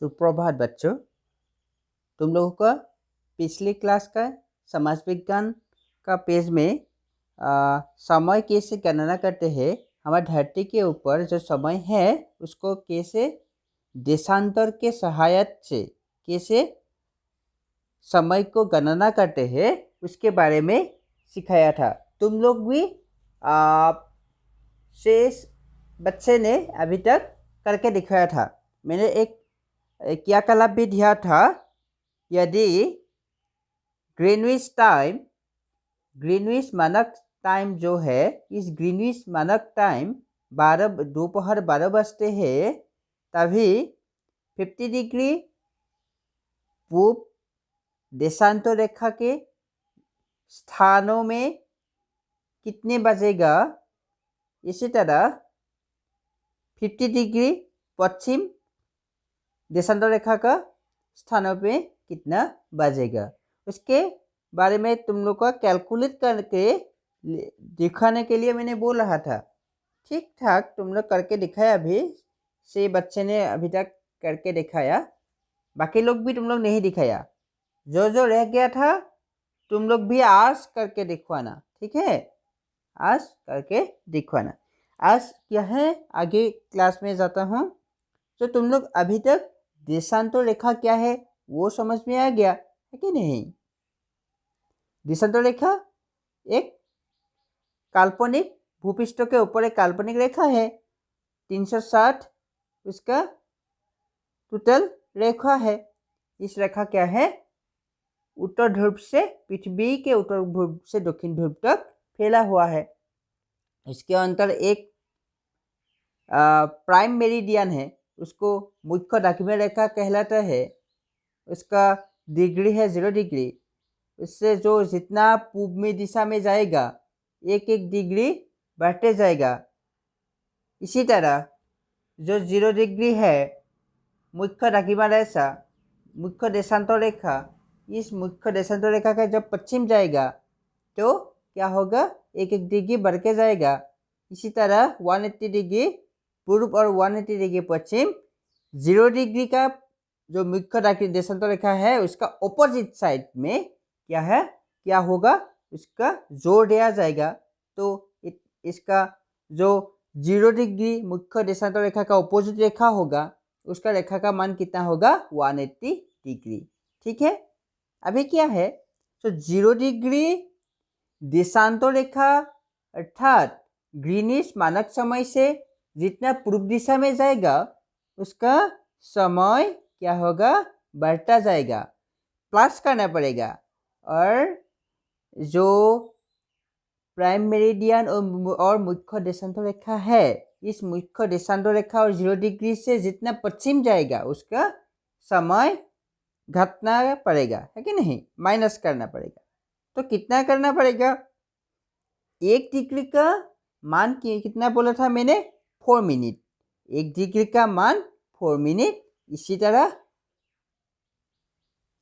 सुप्रभात बच्चों। तुम लोगों का पिछली क्लास का समाज विज्ञान का पेज में समय कैसे गणना करते हैं, हमारी धरती के ऊपर जो समय है उसको कैसे देशांतर के सहायता से कैसे समय को गणना करते हैं उसके बारे में सिखाया था। तुम लोग भी शेष बच्चे ने अभी तक करके दिखाया था। मैंने एक क्रियाकलाप भी दिया था। यदि ग्रीनविच मानक टाइम जो है, इस ग्रीनविच मानक टाइम दोपहर 12 बजते हैं, तभी 50 डिग्री पूर्व देशांतर रेखा के स्थानों में कितने बजेगा, इसी तरह 50 डिग्री पश्चिम देशांतर रेखा का स्थानों पे कितना बजेगा, उसके बारे में तुम लोग का कैलकुलेट करके दिखाने के लिए मैंने बोल रहा था। ठीक ठाक तुम लोग करके दिखाया। अभी से बच्चे ने अभी तक करके दिखाया, बाकी लोग भी तुम लोग नहीं दिखाया। जो जो रह गया था तुम लोग भी आज करके दिखवाना, ठीक है? आज करके दिखवाना। आज क्या है, आगे क्लास में जाता हूँ। तो तुम लोग अभी तक देशांतर रेखा क्या है वो समझ में आ गया है कि नहीं? देशांतर रेखा एक काल्पनिक भूपृष्ठ के ऊपर एक काल्पनिक रेखा है। 360 उसका टोटल रेखा है। इस रेखा क्या है, उत्तर ध्रुव से पृथ्वी के उत्तर ध्रुव से दक्षिण ध्रुव तक फैला हुआ है। इसके अंदर एक प्राइम मेरिडियन है, उसको मुख्य द्रव्य रेखा कहलाता है। उसका डिग्री है 0 डिग्री। उससे जो जितना पूर्व में दिशा में जाएगा एक एक डिग्री बढ़ते जाएगा। इसी तरह जो 0 डिग्री है मुख्य द्रव्य रेखा, मुख्य देशांतर रेखा, इस मुख्य देशांतर रेखा का जब पश्चिम जाएगा तो क्या होगा, एक एक डिग्री बढ़ के जाएगा। इसी तरह 180 डिग्री पूर्व और 180 डिग्री पश्चिम, 0 डिग्री का जो मुख्य देशांतर रेखा है उसका ऑपोजिट साइड में क्या है, क्या होगा, उसका जोड़ दिया जाएगा। तो इसका जो 0 डिग्री मुख्य देशांतर रेखा का ऑपोजिट रेखा होगा उसका रेखा का मान कितना होगा, 180 डिग्री। ठीक है? अभी क्या है, तो 0 डिग्री देशांतर रेखा अर्थात ग्रीनिश मानक समय से जितना पूर्व दिशा में जाएगा उसका समय क्या होगा, बढ़ता जाएगा, प्लस करना पड़ेगा। और जो प्राइम मेरिडियन और मुख्य देशांतर रेखा है, इस मुख्य देशांतर रेखा और 0 डिग्री से जितना पश्चिम जाएगा उसका समय घटना पड़ेगा, है कि नहीं, माइनस करना पड़ेगा। तो कितना करना पड़ेगा, 1 डिग्री का मान कितना बोला था मैंने, 4 मिनट। 1 डिग्री का मान 4 मिनट। इसी तरह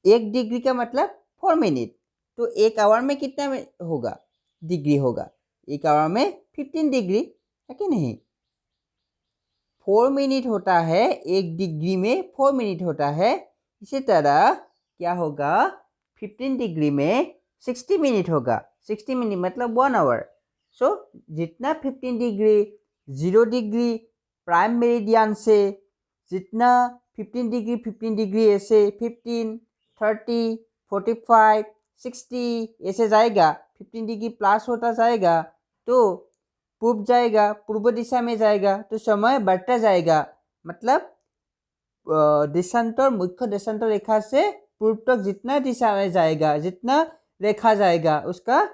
1 डिग्री का मतलब 4 मिनट। तो 1 आवर में कितना होगा, डिग्री होगा, 1 आवर में 15 डिग्री, है कि नहीं? 4 मिनट होता है, 1 डिग्री में 4 मिनट होता है। इसी तरह क्या होगा, 15 डिग्री में 60 मिनट होगा। 60 मिनट मतलब 1 आवर। सो जितना 15 डिग्री 0 डिग्री प्राइम मेरिडियन से जितना 15 डिग्री ऐसे 15, 30, 45, 60 ऐसे जाएगा, 15 डिग्री प्लस होता जाएगा तो पूर्व जाएगा, पूर्व दिशा में जाएगा तो समय बढ़ता जाएगा। मतलब देशांतर मुख्य देशांतर रेखा से पूर्व तक जितना दिशा में जाएगा, जितना रेखा जाएगा उसका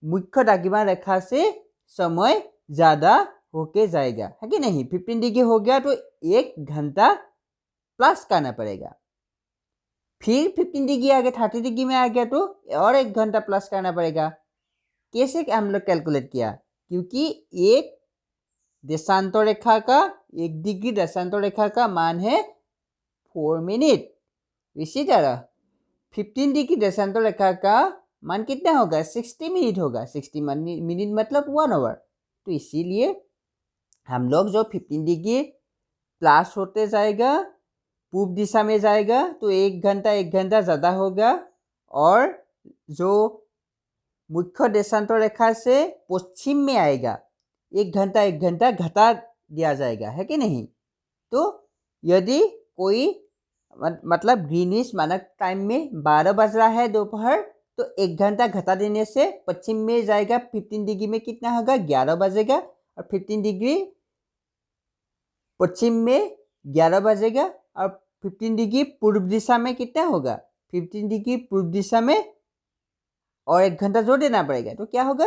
मुख्य द्रव्यमान रेखा से समय ज्यादा होके जाएगा, है कि नहीं? 15 डिग्री हो गया तो 1 घंटा प्लस करना पड़ेगा। फिर 15 डिग्री आ गया, 30 डिग्री में आ गया तो और 1 घंटा प्लस करना पड़ेगा। कैसे हम लोग कैलकुलेट किया, क्योंकि एक देशांतर रेखा का 1 डिग्री देशांतर रेखा का मान है 4 मिनट। इसी तरह 15 डिग्री देशांतर रेखा का मान कितना होगा, 60 मिनट होगा। 60 मिनट मतलब 1 आवर। तो इसीलिए हम लोग जो 15 डिग्री प्लस होते जाएगा पूर्व दिशा में जाएगा तो 1 घंटा ज़्यादा होगा, और जो मुख्य देशांतर रेखा से पश्चिम में आएगा 1 घंटा घटा दिया जाएगा, है कि नहीं। तो यदि कोई मतलब ग्रीनिश मानक टाइम में 12 बज रहा है दोपहर, तो 1 घंटा घटा देने से पश्चिम में जाएगा 15 डिग्री में कितना होगा, 11 बजेगा, और 15 डिग्री पश्चिम में 11 बजेगा, और 15 डिग्री पूर्व दिशा में कितना होगा, 15 डिग्री पूर्व दिशा में और 1 घंटा जोड़ देना पड़ेगा, तो क्या होगा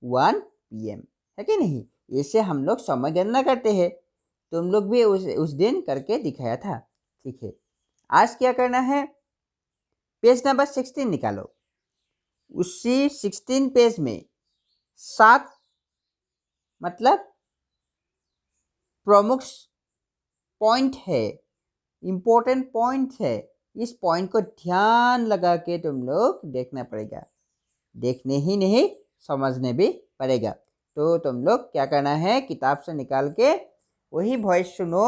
1 PM, है कि नहीं। ऐसे हम लोग समय गणना करते हैं, तुम लोग भी उस दिन करके दिखाया था। ठीक है, आज क्या करना है, पेज नंबर 16 निकालो। उसी 16 पेज में 7 मतलब प्रमुख पॉइंट है, इम्पोर्टेंट पॉइंट है। इस पॉइंट को ध्यान लगा के तुम लोग देखना पड़ेगा, देखने ही नहीं समझने भी पड़ेगा। तो तुम लोग क्या करना है, किताब से निकाल के वही वॉइस सुनो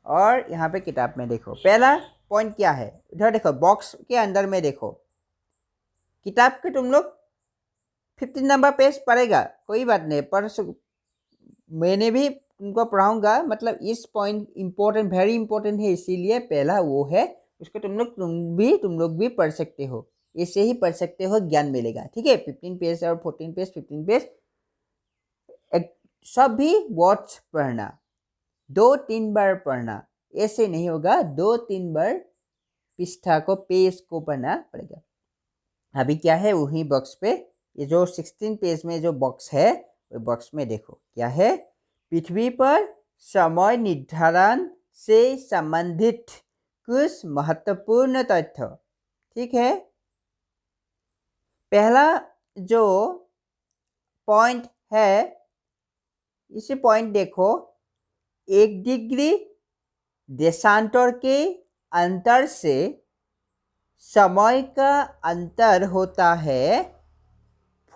और यहाँ पे किताब में देखो। पहला पॉइंट क्या है, इधर देखो, बॉक्स के अंदर में देखो। किताब के तुम लोग 15 नंबर पेज पढ़ेगा, कोई बात नहीं, मैंने भी तुमको पढ़ाऊंगा। मतलब इस पॉइंट इम्पोर्टेंट, वेरी इंपॉर्टेंट है, इसीलिए पहला वो है, उसको तुम लोग भी पढ़ सकते हो, ऐसे ही पढ़ सकते हो, ज्ञान मिलेगा। ठीक है, 15 पेज और 14 पेज, 15 पेज सभी वर्ड्स पढ़ना, 2-3 बार पढ़ना, ऐसे नहीं होगा, 2-3 बार पृष्ठा को, पेज को पढ़ना पड़ेगा। अभी क्या है, वही बॉक्स पे, ये जो 16 पेज में जो बॉक्स है, वो बॉक्स में देखो क्या है, पृथ्वी पर समय निर्धारण से संबंधित कुछ महत्वपूर्ण तथ्य। ठीक है, पहला जो पॉइंट है, इसे पॉइंट देखो, 1 डिग्री देशांतर के अंतर से समय का अंतर होता है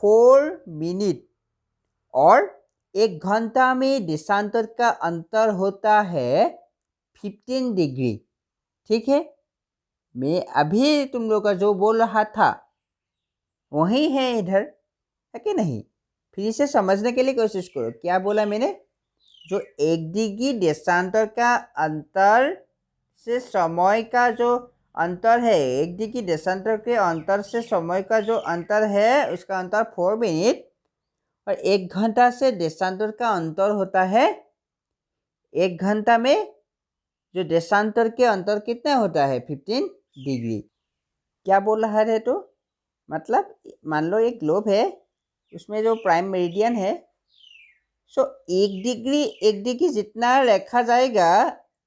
4 मिनट, और 1 घंटा में देशांतर का अंतर होता है 15 डिग्री। ठीक है, मैं अभी तुम लोग का जो बोल रहा था वही है इधर, है कि नहीं। फिर से समझने के लिए कोशिश करो, क्या बोला मैंने, जो 1 डिग्री देशांतर का अंतर से समय का जो अंतर है, 1 डिग्री देशांतर के अंतर से समय का जो अंतर है, उसका अंतर 4 मिनट, और 1 घंटा से देशांतर का अंतर होता है, 1 घंटा में जो देशांतर के अंतर कितना होता है, 15 डिग्री। क्या बोल रहा है, तो मतलब मान लो एक ग्लोब है, उसमें जो प्राइम मेरिडियन है, सो 1 डिग्री जितना रखा जाएगा,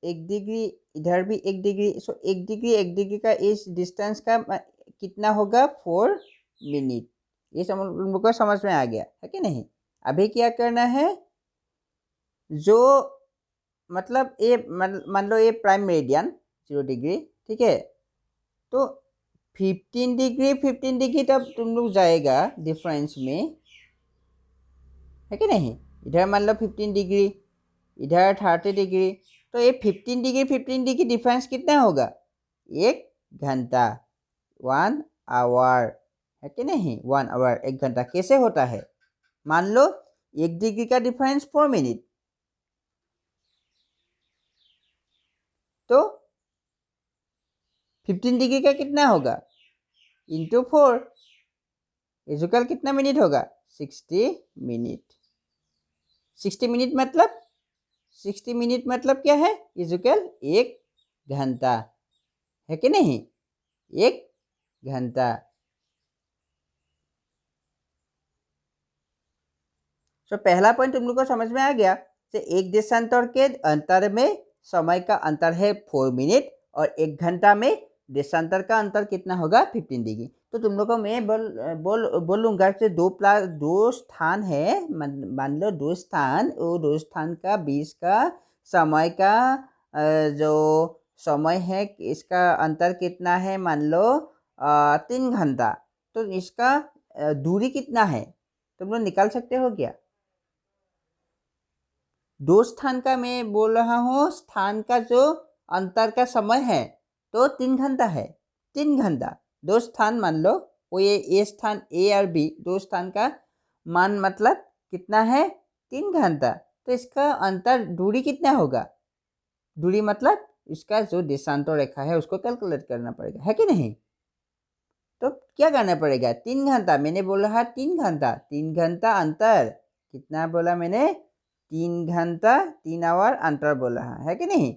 1 डिग्री इधर भी 1 डिग्री, सो 1 डिग्री का इस डिस्टेंस का कितना होगा, 4 मिनट। ये लोग को समझ में आ गया, है कि नहीं। अभी क्या करना है, जो मतलब ये मान लो ये प्राइम मेरिडियन 0 डिग्री, ठीक है, तो 15 डिग्री तब तुम लोग जाएगा डिफरेंस में, है कि नहीं। इधर मान लो 15 डिग्री, इधर 30 डिग्री, तो ये 15 डिग्री डिफरेंस कितना होगा, 1 घंटा, 1 आवर, है कि नहीं। 1 आवर 1 घंटा कैसे होता है, मान लो 1 डिग्री का डिफरेंस 4 मिनट, तो 15 डिग्री का कितना होगा, इंटू 4, इजुकल कितना मिनट होगा, 60 मिनट। 60 मिनट मतलब 60 मिनट मतलब क्या है, इजुकल 1 घंटा, है कि नहीं, 1 घंटा। तो पहला पॉइंट तुम लोग को समझ में आ गया, तो एक देशांतर के अंतर में समय का अंतर है 4 मिनट, और 1 घंटा में देशांतर का अंतर कितना होगा, 15 डिग्री। तो तुम लोग को मैं बोलूँगा कि दो स्थान है, मान लो 2 स्थान, वो 2 स्थान का बीच का समय का जो समय है, इसका अंतर कितना है, मान लो 3 घंटा, तो इसका दूरी कितना है, तुम लोग निकाल सकते हो क्या। 2 स्थान का मैं बोल रहा हूँ, स्थान का जो अंतर का समय है तो 3 घंटा है। 3 घंटा, दो स्थान मान लो, वो ये स्थान ए और बी, दो स्थान का मान मतलब कितना है? 3 घंटा। तो इसका अंतर दूरी कितना होगा? दूरी मतलब इसका जो देशांतर रेखा है उसको कैलकुलेट करना पड़ेगा, है कि नहीं? तो क्या करना पड़ेगा? 3 घंटा, मैंने बोला 3 घंटा, 3 घंटा अंतर, कितना बोला मैंने? 3 घंटा, 3 आवर अंतर बोला है कि नहीं?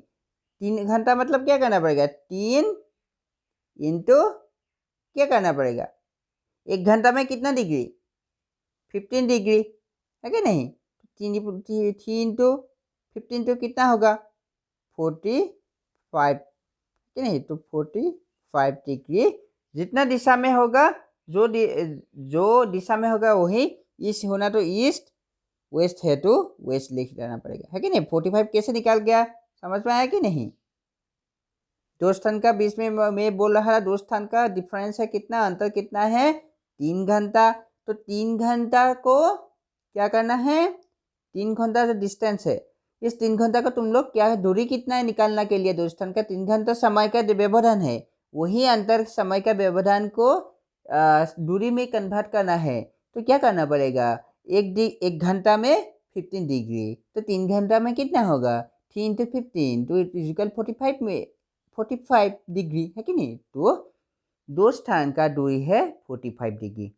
3 घंटा मतलब क्या करना पड़ेगा? 3 इंटू क्या करना पड़ेगा? 1 घंटा में कितना डिग्री? 15 डिग्री, है कि नहीं? 3 इंटू 15 तो कितना होगा? 45, कि नहीं? तो 45 डिग्री जितना दिशा में होगा, जो दिशा में होगा वही, ईस्ट होना तो ईस्ट, वेस्ट है तो वेस्ट लिख देना पड़ेगा, है कि नहीं? 45 कैसे निकाल गया, समझ में आया कि नहीं? दो स्थान का बीच में मैं बोल रहा, दो स्थान का डिफरेंस है कितना, अंतर कितना है? 3 घंटा। तो 3 घंटा को क्या करना है? 3 घंटा जो डिस्टेंस है, इस 3 घंटा का तुम लोग क्या है, दूरी कितना है निकालना के लिए? दो स्थान का 3 घंटा समय का व्यवधान है, वही अंतर समय का व्यवधान को दूरी में कन्वर्ट करना है। तो क्या करना पड़ेगा? एक घंटा में 15 डिग्री, तो 3 घंटा में कितना होगा? 3 इंटू 15 तो इट इज इक्वल 45 में 45 डिग्री, है कि नहीं? तो दो स्थान का दूरी है 45 डिग्री।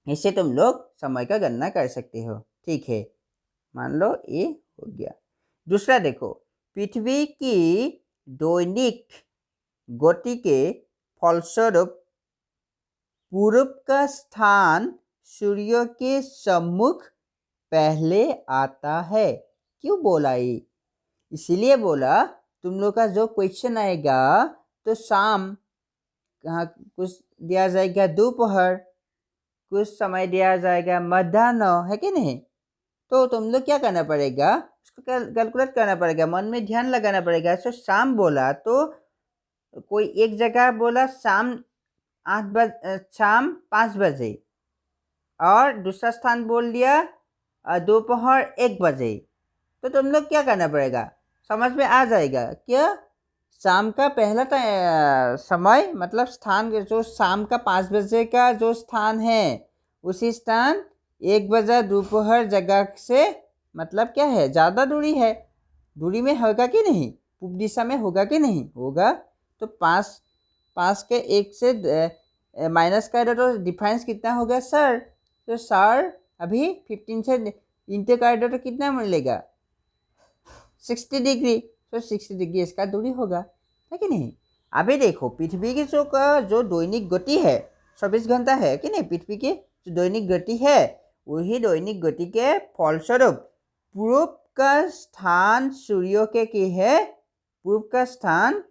इससे तुम लोग समय का गणना कर सकते हो, ठीक है? मान लो ये हो गया। दूसरा देखो, पृथ्वी की दैनिक गति के फलस्वरूप पूर्व का स्थान सूर्य के सम्मुख पहले आता है। क्यों बोला ये? इसीलिए बोला, तुम लोग का जो क्वेश्चन आएगा तो शाम कहाँ कुछ दिया जाएगा, दोपहर कुछ समय दिया जाएगा, मध्याह्न, है कि नहीं? तो तुम लोग क्या करना पड़ेगा? उसको कैलकुलेट करना पड़ेगा, मन में ध्यान लगाना पड़ेगा। सो शाम बोला तो कोई एक जगह बोला शाम 5 बजे, और दूसरा स्थान बोल दिया दोपहर 1 बजे। तो तुम लोग क्या करना पड़ेगा? समझ में आ जाएगा क्या? शाम का पहला समय मतलब स्थान, जो शाम का 5 बजे का जो स्थान है, उसी स्थान 1 बजे दोपहर जगह से मतलब क्या है? ज़्यादा दूरी है। दूरी में होगा कि नहीं? पूर्व दिशा में होगा कि नहीं? होगा। तो 5 के 1 से माइनस कर दो तो डिफरेंस कितना होगा सर? तो सर अभी 15 से इंटू कर दो तो कितना मिलेगा? 60 डिग्री। तो 60 डिग्री इसका दूरी होगा, है कि नहीं? अभी देखो, पृथ्वी की जो दैनिक गति है 24 घंटा है कि नहीं? पृथ्वी की जो दैनिक गति है, वही दैनिक गति के फलस्वरूप पूर्व का स्थान सूर्य के की है, पूर्व का स्थान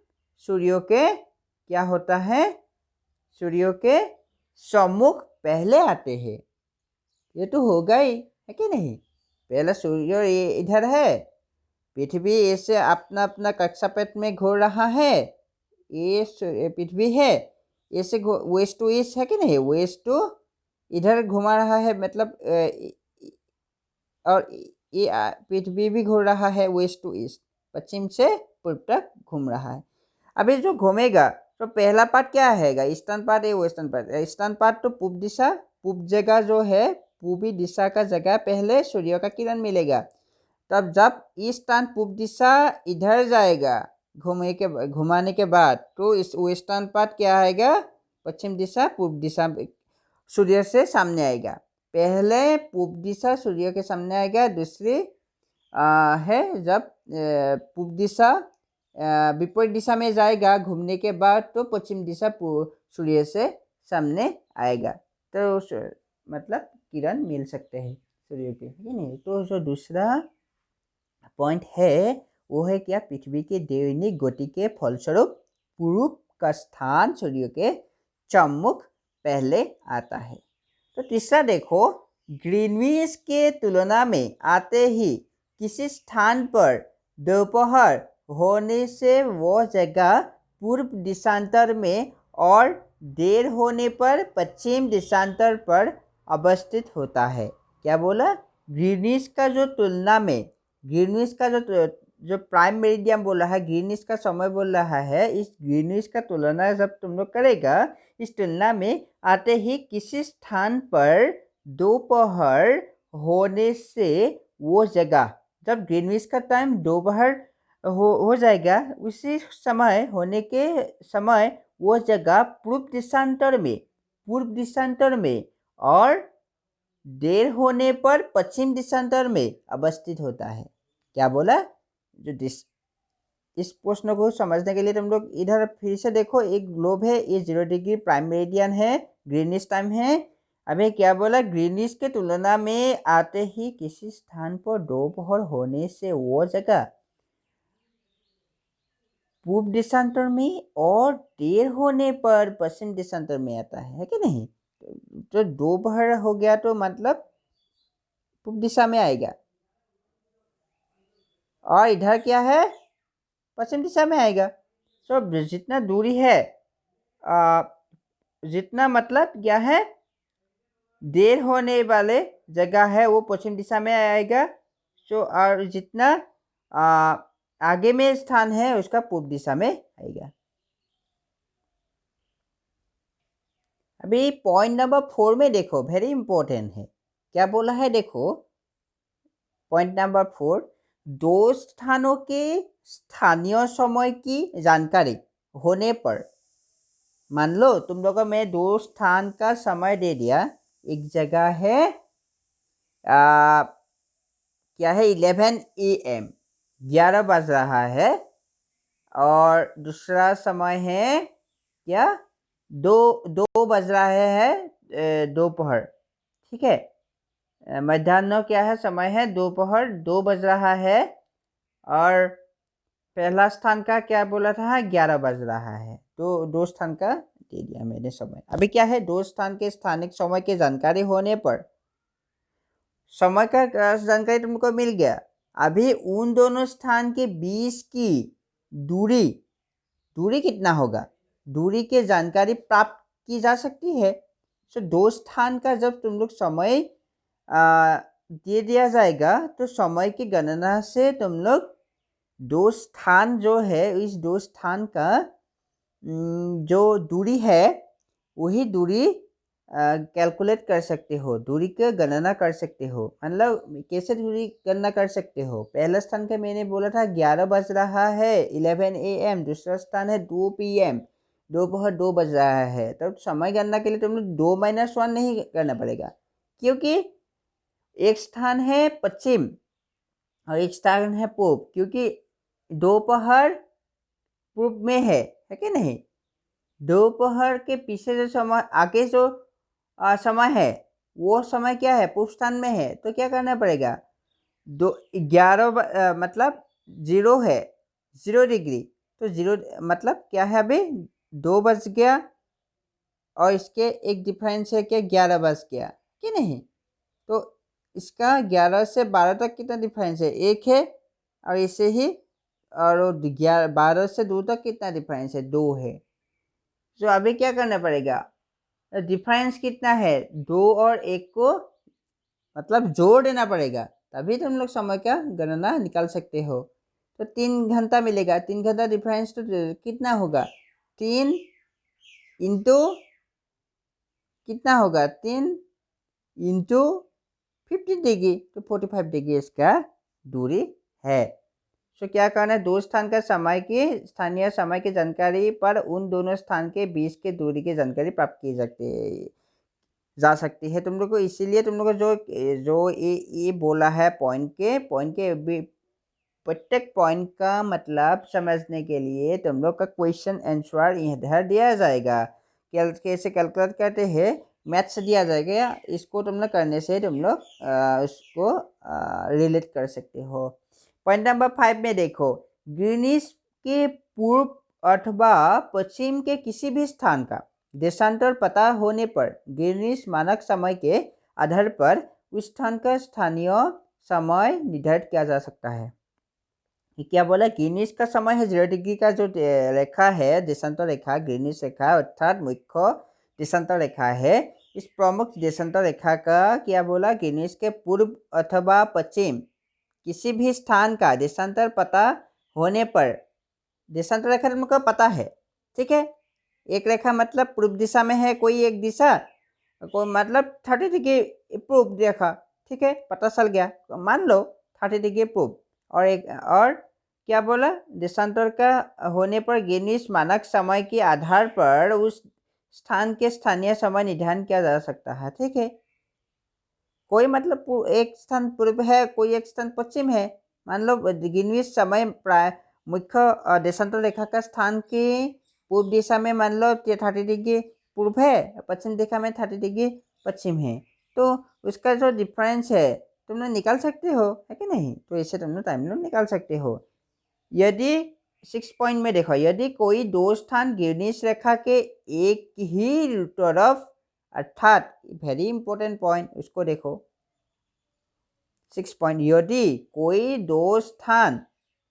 सूर्य के क्या होता है? सूर्य के सम्मुख पहले आते हैं। ये तो होगा ही, है कि नहीं? पहला सूर्य ये इधर है, पृथ्वी ऐसे अपना अपना कक्षापथ में घूर रहा है, ये पृथ्वी है, ऐसे वेस्ट टू ईस्ट, है कि नहीं? वेस्ट टू इधर घुमा रहा है, मतलब और ये पृथ्वी भी घूम रहा है वेस्ट टू ईस्ट, पश्चिम से पूर्व तक घूम रहा है। अभी जो घूमेगा तो पहला पार्ट क्या है? ईस्टर्न पार्ट है, वेस्टर्न पार्ट। ईस्टर्न पार्ट तो पूर्व दिशा, पूर्व जगह जो है, पूर्वी दिशा का जगह पहले सूर्य का किरण मिलेगा। तब जब ईस्टर्न पूर्व दिशा इधर जाएगा घुमाने के बाद, तो इस वेस्टर्न पार्ट क्या आएगा? पश्चिम दिशा, पूर्व दिशा सूर्य से सामने आएगा। पहले पूर्व दिशा सूर्य के सामने आएगा, दूसरी है जब पूर्व दिशा विपरीत दिशा में जाएगा घूमने के बाद, तो पश्चिम दिशा सूर्य से सामने आएगा, तो मतलब किरण मिल सकते हैं सूर्य के, है नहीं? तो जो दूसरा पॉइंट है वो है क्या? पृथ्वी के दैनिक गति के फलस्वरूप पूर्व का स्थान सूर्य के सम्मुख पहले आता है। तो तीसरा देखो, ग्रीनविच के तुलना में आते ही किसी स्थान पर दोपहर होने से वह जगह पूर्व दिशांतर में और देर होने पर पश्चिम दिशांतर पर अवस्थित होता है। क्या बोला? ग्रीनविच का जो तुलना में, ग्रीनविच का जो जो प्राइम मेरिडियन बोल रहा है, ग्रीनिश का समय बोल रहा है, इस ग्रीनिश का तुलना जब तुम लोग करेगा, इस तुलना में आते ही किसी स्थान पर दोपहर होने से वो जगह, जब ग्रीनिश का टाइम दोपहर हो जाएगा, उसी समय होने के समय वो जगह पूर्व दिशांतर में और देर होने पर पश्चिम दिशांतर में अवस्थित होता है। क्या बोला? जो इस प्रश्न को समझने के लिए तुम लोग इधर फिर से देखो, एक ग्लोब है, ये 0 डिग्री प्राइम मेरिडियन है, ग्रीनिश टाइम है। अभी क्या बोला? ग्रीनिश के तुलना में आते ही किसी स्थान पर दोपहर होने से वो जगह पूर्व देशांतर में और देर होने पर पश्चिम देशांतर में आता है कि नहीं? तो दोपहर हो गया तो मतलब पूर्व दिशा में आएगा, और इधर क्या है? पश्चिम दिशा में आएगा। तो जितना दूरी है, जितना मतलब क्या है, देर होने वाले जगह है वो पश्चिम दिशा में आएगा। सो और जितना आगे में स्थान है उसका पूर्व दिशा में आएगा। अभी पॉइंट नंबर 4 में देखो, वेरी इंपॉर्टेंट है। क्या बोला है? देखो पॉइंट नंबर 4, दो स्थानों के स्थानीय समय की जानकारी होने पर, मान लो तुम लोगों को मैं दो स्थान का समय दे दिया। एक जगह है क्या है, 11 AM, 11 बज रहा है, और दूसरा समय है क्या, दो दो बज रहा है दोपहर। ठीक है, मध्याह्न क्या है, समय है दोपहर 2 बज रहा है, और पहला स्थान का क्या बोला था, 11 बज रहा है। तो दो स्थान का दे दिया मैंने समय। अभी क्या है, दो स्थान के स्थानिक समय की जानकारी होने पर समय का जानकारी तुमको मिल गया। अभी उन दोनों स्थान के बीच की दूरी कितना होगा, दूरी की जानकारी प्राप्त की जा सकती है। तो दो स्थान का जब तुम लोग समय दे दिया जाएगा, तो समय की गणना से तुम लोग दो स्थान जो है, इस दो स्थान का जो दूरी है वही दूरी कैलकुलेट कर सकते हो, दूरी की गणना कर सकते हो। मतलब कैसे दूरी गणना कर सकते हो? पहला स्थान का मैंने बोला था 11 बज रहा है, 11 AM। दूसरा स्थान है 2 PM, दोपहर 2 बज रहा है। तब समय गणना के लिए तुम लोग 2-1 नहीं करना पड़ेगा, क्योंकि एक स्थान है पश्चिम और एक स्थान है पूर्व, क्योंकि दोपहर पूर्व में है कि नहीं? दोपहर के पीछे जो समय, आगे जो समय है वो समय क्या है, पूर्व स्थान में है। तो क्या करना पड़ेगा, 11 मतलब 0 है, 0 डिग्री। तो 0 मतलब क्या है, अभी 2 बज गया, और इसके एक डिफरेंस है क्या, 11 बज गया कि नहीं? तो इसका 11 से 12 तक कितना डिफरेंस है, 1 है, और इसे ही, और 12 से 2 तक कितना डिफरेंस है, 2 है। तो अभी क्या करना पड़ेगा, डिफरेंस कितना है, 2 और 1 को मतलब जोड़ देना पड़ेगा, तभी तुम लोग समय का गणना निकाल सकते हो। तो 3 घंटा मिलेगा, 3 घंटा डिफरेंस तो कितना होगा, 3 इंटू कितना होगा, 3 इंटू 50 डिग्री, तो 45 डिग्री इसका दूरी है। तो क्या करना है, दो स्थान का समय की स्थानीय समय की जानकारी पर उन दोनों स्थान के बीच के दूरी की जानकारी प्राप्त की जा सकती है तुम लोग को। इसीलिए तुम लोग को जो ये बोला है पॉइंट के प्रत्येक पॉइंट का मतलब समझने के लिए तुम लोग का क्वेश्चन आंसर इधर दिया जाएगा। कैसे कैलकुलेट करते हैं, मैथ्स दिया जाएगा, इसको तुम लोग करने से तुम लोग उसको रिलेट कर सकते हो। पॉइंट नंबर 5 में देखो, ग्रीनिश के पूर्व अथवा पश्चिम के किसी भी स्थान का देशांतर पता होने पर ग्रीनिश मानक समय के आधार पर उस स्थान का स्थानीय समय निर्धारित किया जा सकता है। क्या बोला, ग्रीनिश का समय है 0 डिग्री का जो रेखा है, देशांतर रेखा, ग्रीनिश रेखा अर्थात मुख्य देशांतर रेखा है। इस प्रमुख देशांतर रेखा का क्या बोला, ग्रीनिश के पूर्व अथवा पश्चिम किसी भी स्थान का देशांतर पता होने पर, देशांतर रेखा तुमको पता है, ठीक है। एक रेखा मतलब पूर्व दिशा में है कोई एक दिशा, को मतलब 30 डिग्री पूर्व रेखा, ठीक है, पता चल गया, मान लो 30 डिग्री पूर्व। और एक और क्या बोला, देशांतर का होने पर ग्रीनिच मानक समय के आधार पर उस स्थान के स्थानीय समय निर्धारण किया जा सकता है, ठीक है। कोई मतलब एक स्थान पूर्व है, कोई एक स्थान पश्चिम है, मान लो ग्रीनिच समय प्राय मुख्य देशांतर रेखा का स्थान के पूर्व दिशा में मान लो 30 डिग्री पूर्व है, पश्चिम दिशा में 30 डिग्री पश्चिम है, तो उसका जो डिफरेंस है तुम लोग निकाल सकते हो, है कि नहीं। तो इससे तुम लोग टाइम लोग निकाल सकते हो। यदि 6 पॉइंट में देखो, यदि कोई दो स्थान ग्रीनिच रेखा के एक ही तरफ, अर्थात वेरी इंपॉर्टेंट पॉइंट, उसको देखो 6 पॉइंट, यदि कोई दो स्थान,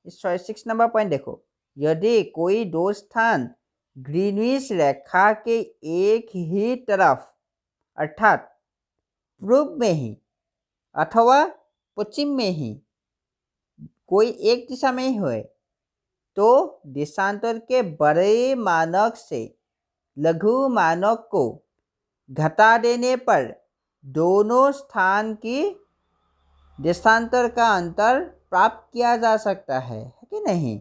6 नंबर पॉइंट देखो, यदि कोई दो स्थान ग्रीनिच रेखा के एक ही तरफ, अर्थात पूर्व में ही अथवा पश्चिम में ही कोई एक दिशा में ही हो, तो देशांतर के बड़े मानक से लघु मानक को घटा देने पर दोनों स्थान की देशांतर का अंतर प्राप्त किया जा सकता है कि नहीं।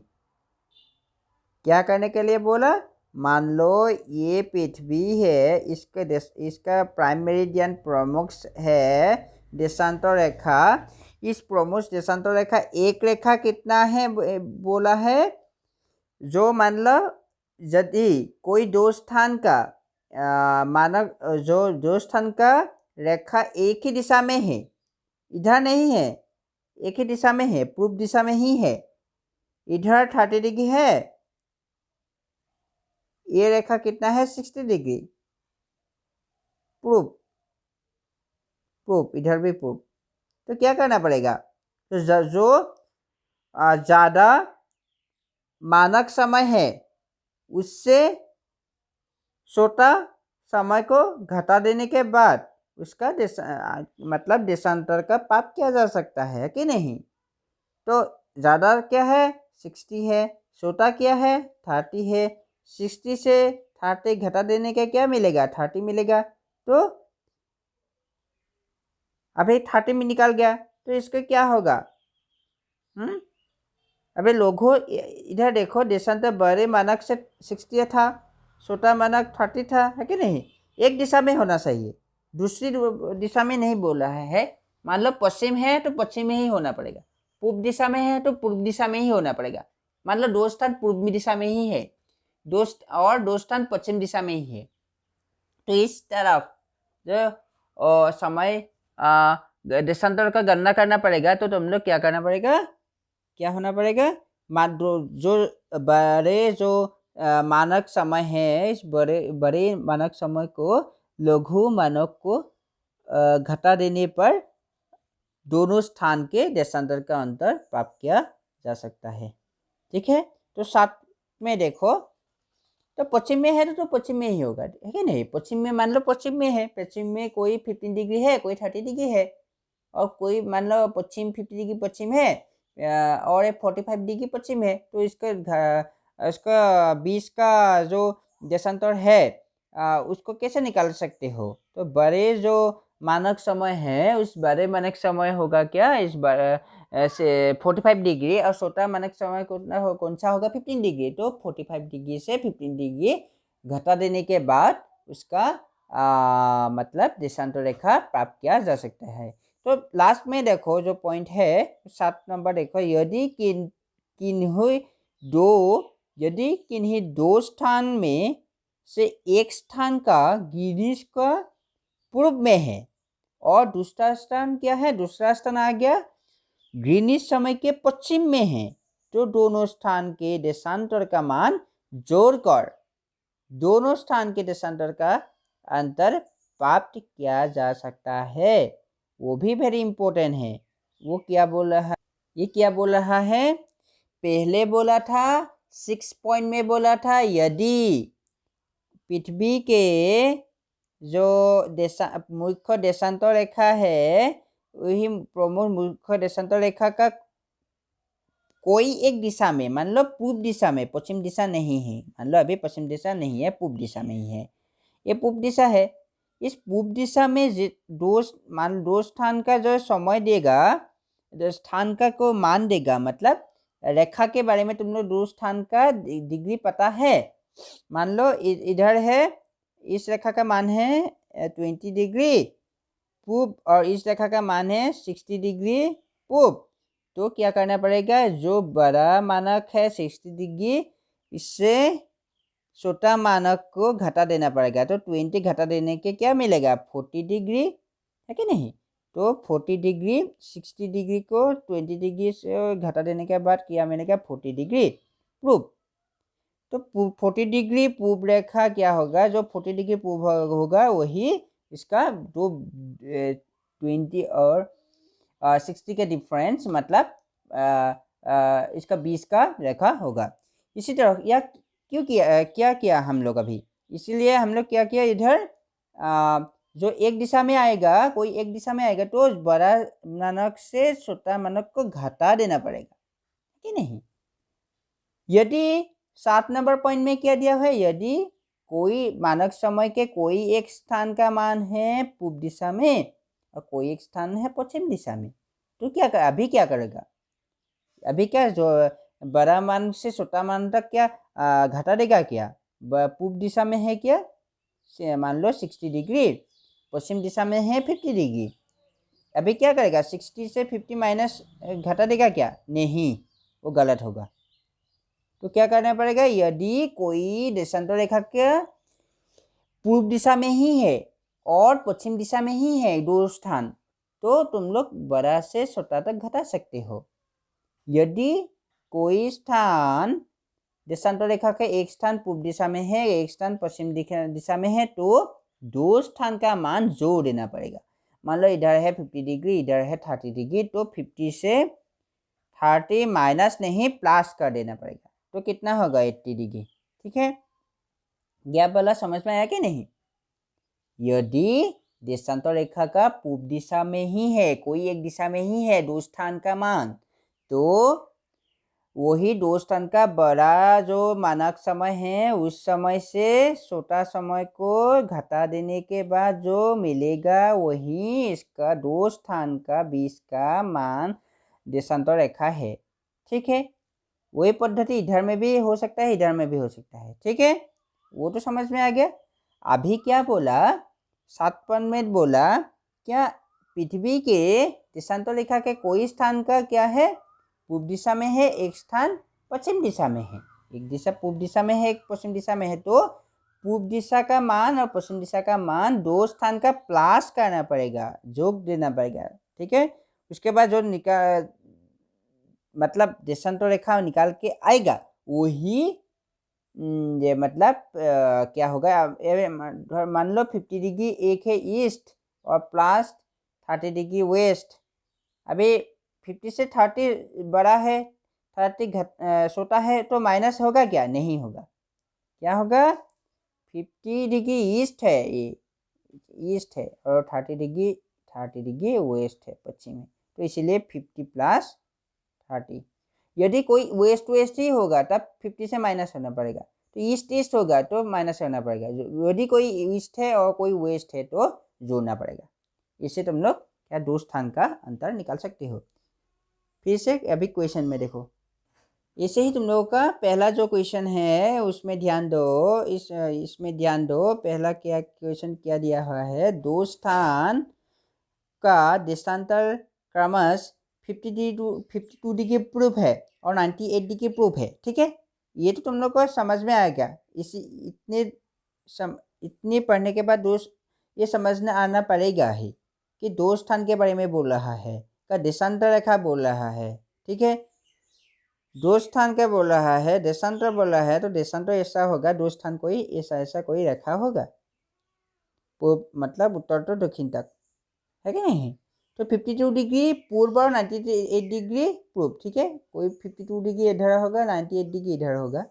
क्या करने के लिए बोला, मान लो ये पृथ्वी है, इसका प्राइम मेरिडियन प्रमुख है देशांतर रेखा, इस प्रमुख देशांतर रेखा एक रेखा कितना है बोला है, जो मान लो यदि कोई दो स्थान का मानक, जो दो स्थान का रेखा एक ही दिशा में है, इधर नहीं है, एक ही दिशा में है, पूर्व दिशा में ही है, इधर 30 डिग्री है, ये रेखा कितना है 60 डिग्री पूर्व, पूर्व इधर भी पूर्व, तो क्या करना पड़ेगा, तो जो ज़्यादा मानक समय है उससे छोटा समय को घटा देने के बाद उसका मतलब देशांतर का पाप किया जा सकता है कि नहीं। तो ज़्यादा क्या है 60 है, छोटा क्या है 30 है, 60 से 30 घटा देने का क्या मिलेगा 30 मिलेगा, तो अभी 30 में निकाल गया, तो इसका क्या होगा, अबे लोगों इधर देखो, देशांतर बड़े मानक से 60 था, छोटा मानक 30 था, है कि नहीं। एक दिशा में होना चाहिए, दूसरी दिशा में नहीं बोल रहा है। मान लो पश्चिम है तो पश्चिम में ही होना पड़ेगा, पूर्व दिशा में है तो पूर्व दिशा में ही होना पड़ेगा। मान लो दो स्थान पूर्व दिशा में ही है, दो स्थान पश्चिम दिशा में ही है, तो इस तरफ जो समय देशांतर का गणना करना पड़ेगा, तो तुम लोग क्या करना पड़ेगा, क्या होना पड़ेगा, जो बड़े जो मानक समय है, इस बड़े मानक समय को लघु मानक को घटा देने पर दोनों स्थान के देशांतर का अंतर प्राप्त किया जा सकता है, ठीक है। तो 7 में देखो, तो पश्चिम में है तो पश्चिम में ही होगा, है कि नहीं। पश्चिम में मान लो पश्चिम में है, पश्चिम में कोई 15 डिग्री है, कोई 30 डिग्री है, और कोई मान लो पश्चिम 50 डिग्री पश्चिम है और 45 डिग्री पश्चिम है, तो इसका 20 का जो देशांतर है उसको कैसे निकाल सकते हो, तो बड़े जो मानक समय है उस बड़े मानक समय होगा क्या, इस से 45 डिग्री, और छोटा मानक समय कौन सा होगा 15 डिग्री, तो 45 डिग्री से 15 डिग्री घटा देने के बाद उसका मतलब देशांतर रेखा प्राप्त किया जा सकता है। तो लास्ट में देखो जो पॉइंट है 7 नंबर देखो, यदि किन्हीं दो स्थान में से एक स्थान का ग्रीनिच का पूर्व में है और दूसरा स्थान क्या है, दूसरा स्थान आ गया ग्रीनिच समय के पश्चिम में है, तो दोनों स्थान के देशांतर का मान जोड़कर दोनों स्थान के देशांतर का अंतर प्राप्त किया जा सकता है। वो भी वेरी इंपॉर्टेंट है। वो क्या बोल रहा है, ये क्या बोल रहा है, पहले बोला था 6 पॉइंट में बोला था, यदि पृथ्वी के जो मुख्य देशांतर रेखा है वही प्रमुख मुख्य देशांतर रेखा का कोई एक दिशा में, मान लो पूर्व दिशा में, पश्चिम दिशा नहीं है, मान लो अभी पश्चिम दिशा नहीं है, पूर्व दिशा में ही है, ये पूर्व दिशा है। इस पूर्व दिशा में दो स्थान का जो समय देगा, जो स्थान का को मान देगा, मतलब रेखा के बारे में तुम लोग दो स्थान का डिग्री पता है। मान लो इधर है, इस रेखा का मान है 20 डिग्री पूर्व और इस रेखा का मान है 60 डिग्री पूर्व। तो क्या करना पड़ेगा, जो बड़ा मानक है 60 डिग्री, इससे छोटा मानक को घटा देना पड़ेगा। तो 20 घटा देने के क्या मिलेगा, 40 डिग्री, है कि नहीं। तो 40 डिग्री 60 डिग्री को 20 डिग्री से घटा देने के बाद क्या मिलेगा, 40 डिग्री पूर्व। तो 40 डिग्री पूर्व रेखा क्या होगा, जो 40 डिग्री पूर्व होगा वही इसका दो 20 और 60 के डिफरेंस, मतलब इसका 20 का रेखा होगा। इसी तरह या क्यों किया, क्या किया हम लोग अभी, इसीलिए हम लोग क्या किया, इधर जो एक दिशा में आएगा, कोई एक दिशा में आएगा तो बड़ा मानक से छोटा मानक को घटा देना पड़ेगा, कि नहीं। यदि 7 नंबर पॉइंट में क्या दिया है, यदि कोई मानक समय के कोई एक स्थान का मान है पूर्व दिशा में और कोई एक स्थान है पश्चिम दिशा में, तो क्या कर, अभी क्या करेगा, अभी क्या जो बड़ा मान से छोटा मान तक क्या घटा देगा, क्या पूर्व दिशा में है क्या, मान लो 60 डिग्री, पश्चिम दिशा में है 50 डिग्री, अभी क्या करेगा, 60 से 50 माइनस घटा देगा क्या, नहीं, वो गलत होगा। तो क्या करना पड़ेगा, यदि कोई देशांतर रेखा के पूर्व दिशा में ही है और पश्चिम दिशा में ही है दो स्थान, तो तुम लोग बड़ा से छोटा तक घटा सकते हो। यदि कोई स्थान देशांतर रेखा के एक स्थान पूर्व दिशा में है, एक स्थान पश्चिम दिशा में है, तो दो स्थान का मान जोड़ देना पड़ेगा। मान लो इधर है 50 डिग्री, इधर है 30 डिग्री, तो 50 से 30 माइनस नहीं प्लस कर देना पड़ेगा, तो कितना होगा 80 डिग्री। ठीक है, गैप वाला समझ में आया कि नहीं। यदि देशांतर रेखा का पूर्व दिशा में ही है, कोई एक दिशा में ही है दो स्थान का मान, तो वही दो स्थान का बड़ा जो मानक समय है उस समय से छोटा समय को घटा देने के बाद जो मिलेगा वही इसका दो स्थान का 20 का मान देशांतर रेखा है। ठीक है, वही पद्धति इधर में भी हो सकता है, इधर में भी हो सकता है। ठीक है, वो तो समझ में आ गया। अभी क्या बोला, 7 पॉइंट में बोला, क्या पृथ्वी के देशांतर रेखा के कोई स्थान का क्या है, पूर्व दिशा में है, एक स्थान पश्चिम दिशा में है, एक दिशा पूर्व दिशा में है, एक पश्चिम दिशा में है, तो पूर्व दिशा का मान और पश्चिम दिशा का मान दो स्थान का प्लस करना पड़ेगा, जोड़ देना पड़ेगा। ठीक है, उसके बाद जो मतलब देशांतर रेखा निकाल के आएगा वही ये मतलब क्या होगा, मान लो 50 डिग्री एक है ईस्ट और प्लस 30 डिग्री वेस्ट। अभी 50 से 30 बड़ा है, 30 छोटा है, तो माइनस होगा क्या, नहीं होगा। क्या होगा, 50 डिग्री ईस्ट है, ये ईस्ट है और 30 डिग्री वेस्ट है, पश्चिम है, तो इसीलिए 50 प्लस 30। यदि कोई वेस्ट ही होगा तब 50 से माइनस होना पड़ेगा, तो ईस्ट होगा तो माइनस करना पड़ेगा। यदि कोई ईस्ट है और कोई वेस्ट है तो जोड़ना पड़ेगा। इससे तुम लोग क्या दो स्थान का अंतर निकाल सकते हो। फिर से अभी क्वेश्चन में देखो, ऐसे ही तुम लोगों का पहला जो क्वेश्चन है उसमें ध्यान दो, इसमें ध्यान दो। पहला क्या क्वेश्चन क्या दिया हुआ है, दो स्थान का देशांतर क्रमश 52 डिग्री पूर्व है और 98 डिग्री पूर्व है। ठीक है, ये तो तुम लोग को समझ में आएगा। इतने पढ़ने के बाद ये समझना आना पड़ेगा ही कि दो स्थान के बारे में बोल रहा है, का देशांतर रेखा बोल रहा है। ठीक है, दो स्थान का बोल रहा है, देशांतर बोल रहा है, तो देशांतर ऐसा होगा, दो स्थान कोई ऐसा कोई रेखा होगा, मतलब उत्तर तो दक्षिण तक, है कि नहीं। तो 52 डिग्री पूर्व और 98 डिग्री पूर्व। ठीक है, कोई 52 डिग्री इधर होगा, 98 डिग्री इधर होगा।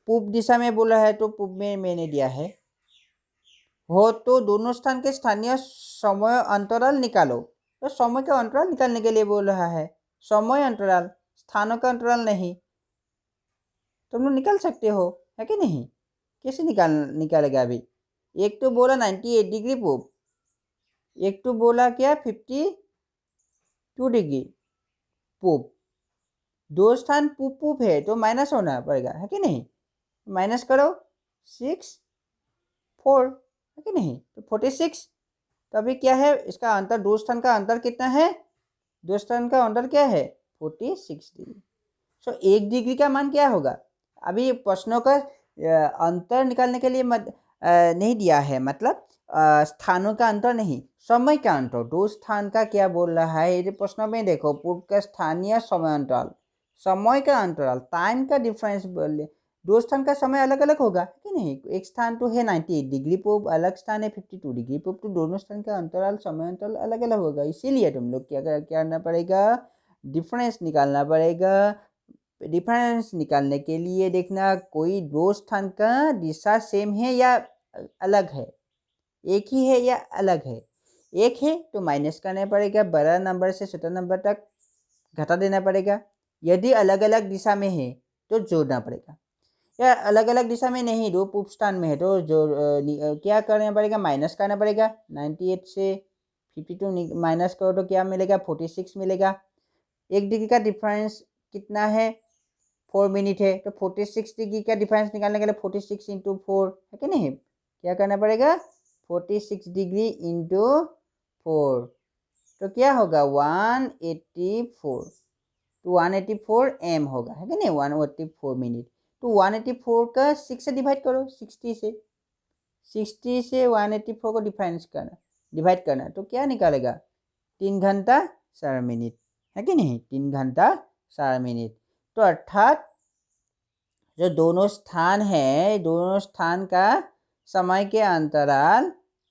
पूर्व दिशा में बोला है तो पूर्व में मैंने दिया है। हो तो दोनों स्थान के स्थानीय समय अंतराल निकालो। तो समय का अंतराल निकालने के लिए बोल रहा है, समय अंतराल, स्थानों का अंतराल नहीं। तुम लोग निकाल सकते हो, है कि नहीं? कैसे निकालेगा अभी? एक तो बोला 98 डिग्री पूब, एक तो बोला क्या 52 डिग्री पूब। दो स्थान पूब पूब है तो माइनस होना पड़ेगा, है कि नहीं? माइनस करो 6 4, है कि नहीं? तो 46। तो अभी क्या है इसका अंतर, दो स्थान का अंतर कितना है? दो स्थान का अंतर क्या है? 46 डिग्री। सो 1 डिग्री का मान क्या होगा? अभी प्रश्नों का अंतर निकालने के लिए नहीं दिया है, मतलब स्थानों का अंतर नहीं, समय का अंतर। दो स्थान का क्या बोल रहा है ये प्रश्न में देखो, पूर्व का स्थानीय समय अंतराल, समय का अंतराल, टाइम का डिफरेंस बोले। दो स्थान का समय अलग अलग होगा कि नहीं? एक स्थान तो है 98 डिग्री पूर्व, अलग स्थान है 52 डिग्री पूर्व, तो दोनों स्थान का अंतराल, समय अंतराल अलग अलग होगा। इसीलिए तुम लोग क्या करना पड़ेगा? डिफरेंस निकालना पड़ेगा। डिफरेंस निकालने के लिए देखना कोई दो स्थान का दिशा सेम है या अलग है, एक ही है या अलग है। एक है तो माइनस करना पड़ेगा, बड़ा नंबर से छोटा नंबर तक घटा देना पड़ेगा। यदि अलग अलग दिशा में है तो जोड़ना पड़ेगा, या अलग अलग दिशा में नहीं, दो पूर्व स्थान में है तो जो क्या करना पड़ेगा? माइनस करना पड़ेगा। 98 से 52 माइनस करो तो क्या मिलेगा? 46 मिलेगा। 1 डिग्री का डिफरेंस कितना है? 4 मिनट है, तो 46 डिग्री का डिफरेंस निकालने के लिए 46 इंटू 4, है कि नहीं? क्या करना पड़ेगा? 46 डिग्री इंटू 4, तो क्या होगा? 184, तो 184 एम होगा, है कि नहीं? 184 मिनट। तो 184 का 6 से डिवाइड करो, 60 से 184 को डिवाइड करना, तो क्या निकालेगा? 3 घंटा 4 मिनट, है कि नहीं? 3 घंटा 4 मिनट। तो अर्थात जो दोनों स्थान है, दोनों स्थान का समय के अंतराल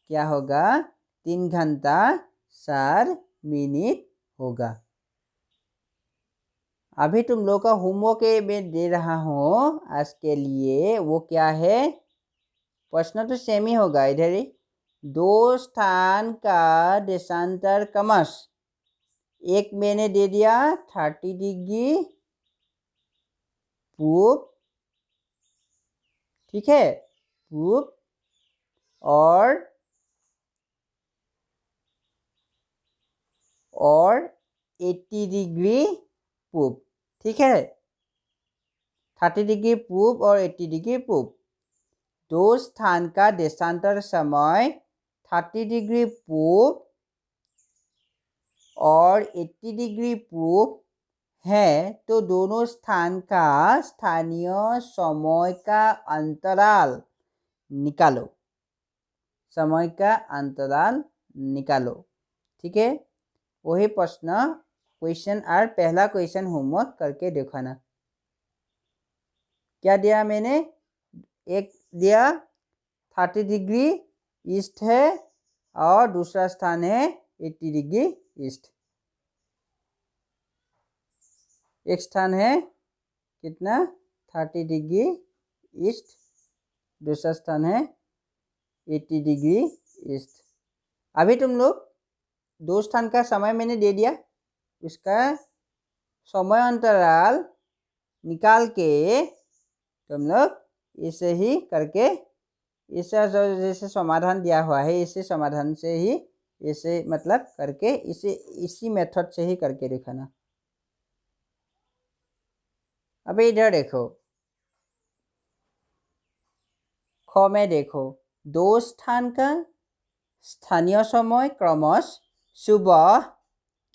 क्या होगा? 3 घंटा 4 मिनट होगा। अभी तुम लोग का होमवर्क में दे रहा हूँ आज के लिए, वो क्या है? प्रश्न तो सेम ही होगा इधर ही। दो स्थान का देशांतर क्रमश, एक मैंने दे दिया 30 डिग्री पूर्व, ठीक है, पूर्व, और 80 डिग्री पूर्व, ठीक है। 30 डिग्री पूर्व और 80 डिग्री पूर्व, दो स्थान का देशांतर समय 30 डिग्री पूर्व और 80 डिग्री पूर्व है, तो दोनों स्थान का स्थानीय समय का अंतराल निकालो, समय का अंतराल निकालो, ठीक है। वही प्रश्न क्वेश्चन और पहला क्वेश्चन होमवर्क करके दिखाना। क्या दिया मैंने? एक दिया 30 डिग्री ईस्ट है और दूसरा स्थान है 80 डिग्री ईस्ट। एक स्थान है कितना? 30 डिग्री ईस्ट, दूसरा स्थान है 80 डिग्री ईस्ट। अभी तुम लोग दो स्थान का समय मैंने दे दिया, उसका समय अंतराल निकाल के तुम लोग इसे ही करके, इसे जैसे समाधान दिया हुआ है इसे समाधान से ही, इसे मतलब करके इसे इसी मेथड से ही करके दिखाना। अभी इधर देखो, ख में देखो, दो स्थान का स्थानीय समय क्रमश सुबह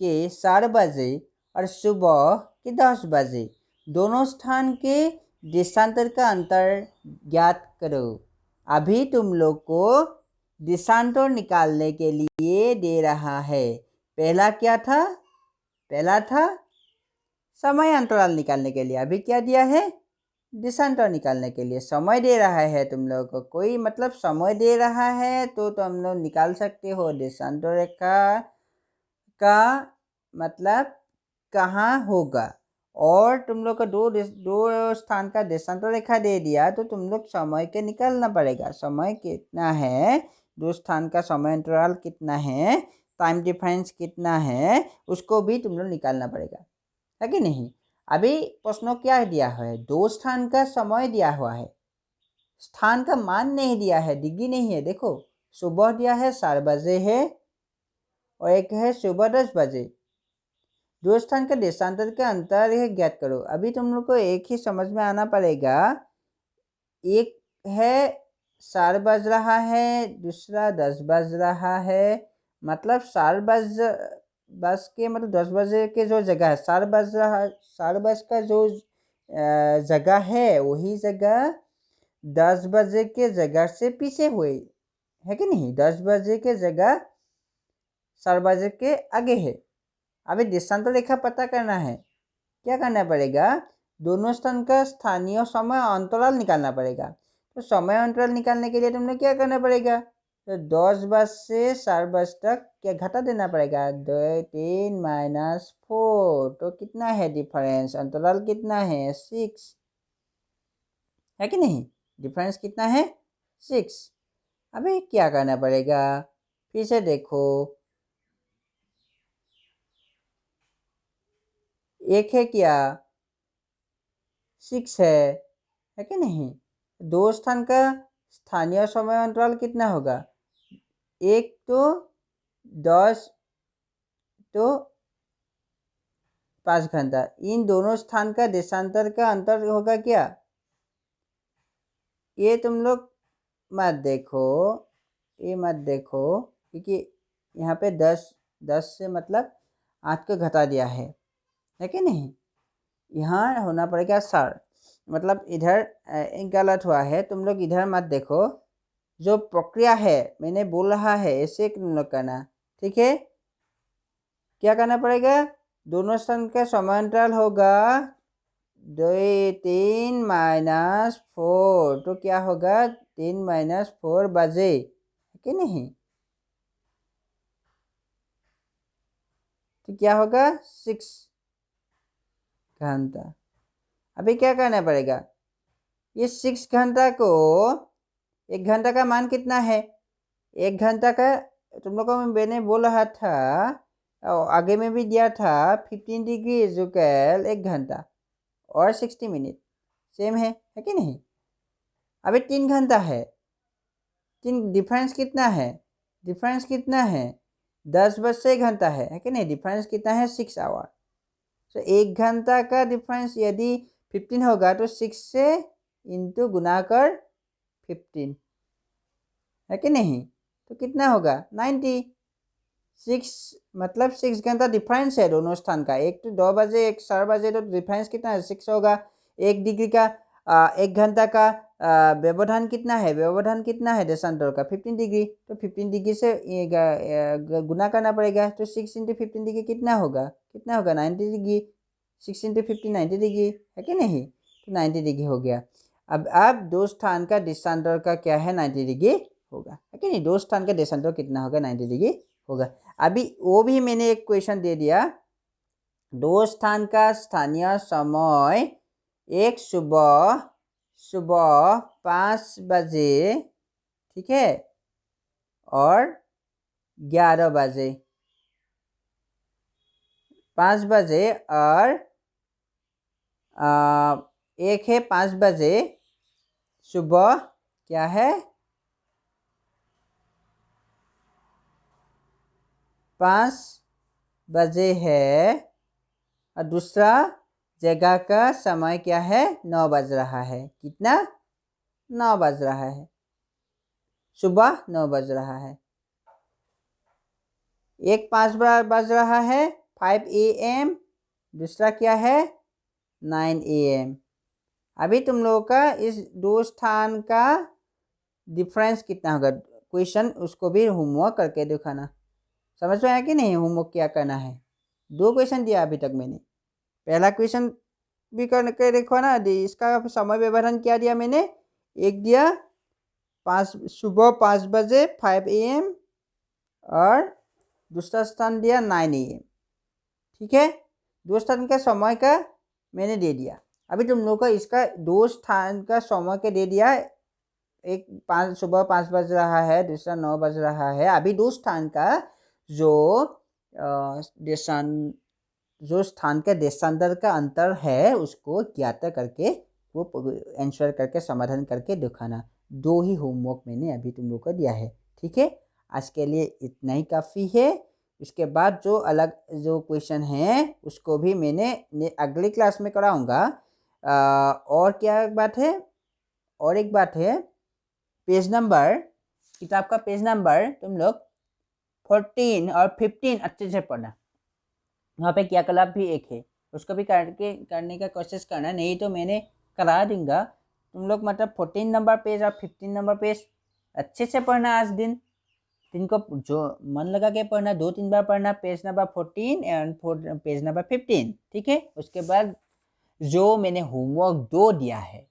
के 4 बजे और सुबह के 10 बजे, दोनों स्थान के देशांतर का अंतर ज्ञात करो। अभी तुम लोग को देशांतर निकालने के लिए दे रहा है। पहला क्या था? पहला था समय अंतराल निकालने के लिए, अभी क्या दिया है? देशांतर निकालने के लिए समय दे रहा है तुम लोग को, कोई मतलब समय दे रहा है तो तुम लोग निकाल सकते हो देशांतर रेखा का मतलब कहाँ होगा। और तुम लोग को दो स्थान का देशांतर रेखा दे दिया तो तुम लोग समय के निकालना पड़ेगा, समय कितना है, दो स्थान का समय अंतराल कितना है, टाइम डिफरेंस कितना है उसको भी तुम लोग निकालना पड़ेगा, है कि नहीं। अभी प्रश्न क्या दिया है, दो स्थान का समय दिया हुआ है, स्थान का मान नहीं दिया है, डिग्री नहीं है। देखो सुबह दिया है 4 बजे है और एक है सुबह 10 बजे। दो स्थान का देशांतर का अंतर है ज्ञात करो। अभी तुम लोग को एक ही समझ में आना पड़ेगा, एक है 4 बज रहा है, दूसरा 10 बज रहा है। मतलब 4 बज के मतलब 10 बजे के जो जगह है 4 बज रहा, 4 बज का जो जगह है वही जगह 10 बजे के जगह से पीछे हुए, है कि नहीं। 10 बजे के जगह 4 बजे के आगे है। अभी देशांतर रेखा पता करना है, क्या करना पड़ेगा, दोनों स्थान का स्थानीय समय अंतराल निकालना पड़ेगा। तो समय अंतराल निकालने के लिए तुमने क्या करना पड़ेगा, तो 10 बज से 4 बज तक क्या घटा देना पड़ेगा, 3 माइनस 4। तो कितना है डिफरेंस, अंतराल कितना है 6, है कि नहीं। डिफरेंस कितना है 6। अभी क्या करना पड़ेगा, फिर से देखो, एक है क्या 6 है कि नहीं। दो स्थान का स्थानीय समय अंतराल कितना होगा, एक तो 10 तो 5 घंटा। इन दोनों स्थान का देशांतर का अंतर होगा क्या, ये तुम लोग मत देखो, ये मत देखो, क्योंकि यहाँ पे 10 से मतलब 8 को घटा दिया है कि नहीं। यहाँ होना पड़ेगा 4, मतलब इधर गलत हुआ है। तुम लोग इधर मत देखो, जो प्रक्रिया है मैंने बोल रहा है ऐसे तुम लोग करना, ठीक है। क्या करना पड़ेगा, दोनों स्थान का समांतराल होगा 3 माइनस 4। तो क्या होगा 3 माइनस 4 बजे, है कि नहीं। तो क्या होगा 6 घंटा। अभी क्या करना पड़ेगा, ये 6 घंटा को, 1 घंटा का मान कितना है, 1 घंटा का तुम लोगों को मैंने बोल रहा था और आगे में भी दिया था 15 डिग्री इक्वल 1 घंटा और 60 मिनट सेम है कि नहीं। अभी 3 घंटा है, 3 डिफरेंस कितना है, डिफरेंस कितना है 10 बज से 1 घंटा है कि नहीं। डिफरेंस कितना है 6 आवर। तो 1 घंटा का डिफरेंस यदि 15 होगा तो 6 से इंटू गुना कर 15, है कि नहीं। तो कितना होगा 90। 6 मतलब 6 घंटा डिफरेंस है दोनों स्थान का। एक तो 2 बजे एक 4 बजे, तो डिफरेंस कितना है 6 होगा। 1 डिग्री का 1 घंटा का व्यवधान कितना है, व्यवधान कितना है देशांतर का 15 डिग्री। तो 15 डिग्री से गुना करना पड़ेगा। तो 6 इंटू 15 डिग्री कितना होगा 90 डिग्री। 6 इंटू 15 90 डिग्री, है कि नहीं। तो 90 डिग्री हो गया। अब दो स्थान का देशांतर का क्या है 90 डिग्री होगा, है कि नहीं। दो स्थान का देशांतर कितना होगा 90 डिग्री होगा। अभी वो भी मैंने एक क्वेश्चन दे दिया, दो स्थान का स्थानीय समय, एक सुबह 5 बजे, ठीक है, और 11 बजे। 5 बजे और एक है 5 बजे सुबह, क्या है 5 बजे है, और दूसरा जगह का समय क्या है 9 बज रहा है। कितना 9 बज रहा है, सुबह 9 बज रहा है। एक 5 बज रहा है 5 AM, दूसरा क्या है 9 AM। अभी तुम लोगों का इस दो स्थान का डिफरेंस कितना होगा, क्वेश्चन उसको भी होमवर्क करके दिखाना। समझ में आया कि नहीं, होमवर्क क्या करना है। 2 क्वेश्चन दिया अभी तक मैंने। पहला क्वेश्चन भी करके देखो ना, इसका समय व्यवधान क्या दिया मैंने, एक दिया सुबह 5 बजे 5 AM और दूसरा स्थान दिया 9 AM, ठीक है। दो स्थान का समय का मैंने दे दिया। अभी तुम लोग का इसका दो स्थान का समय का दे दिया, एक सुबह 5 बज रहा है, दूसरा 9 बज रहा है। अभी दो स्थान का जो जो स्थान के देशांतर का अंतर है उसको ज्ञात करके वो आंसर करके समाधान करके दिखाना। 2 ही होमवर्क मैंने अभी तुम लोग को दिया है। ठीक है, आज के लिए इतना ही काफ़ी है। इसके बाद जो अलग जो क्वेश्चन हैं उसको भी मैंने अगली क्लास में कराऊंगा। और क्या बात है, और एक बात है, पेज नंबर, किताब का पेज नंबर तुम लोग 14 और 15 अच्छे से पढ़ना। वहाँ पे क्रियाकलाप भी एक है, उसको भी करने का कोशिश करना, नहीं तो मैंने करा दूंगा। तुम लोग मतलब 14 नंबर पेज और 15 नंबर पेज अच्छे से पढ़ना। आज दिन को जो मन लगा के पढ़ना, 2-3 बार पढ़ना, page number 14 and page number 15। ठीक है, उसके बाद जो मैंने होमवर्क 2 दिया है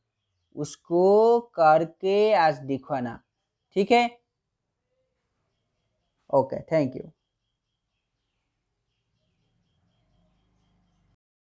उसको करके आज दिखाना। ठीक है, ओके, थैंक यू।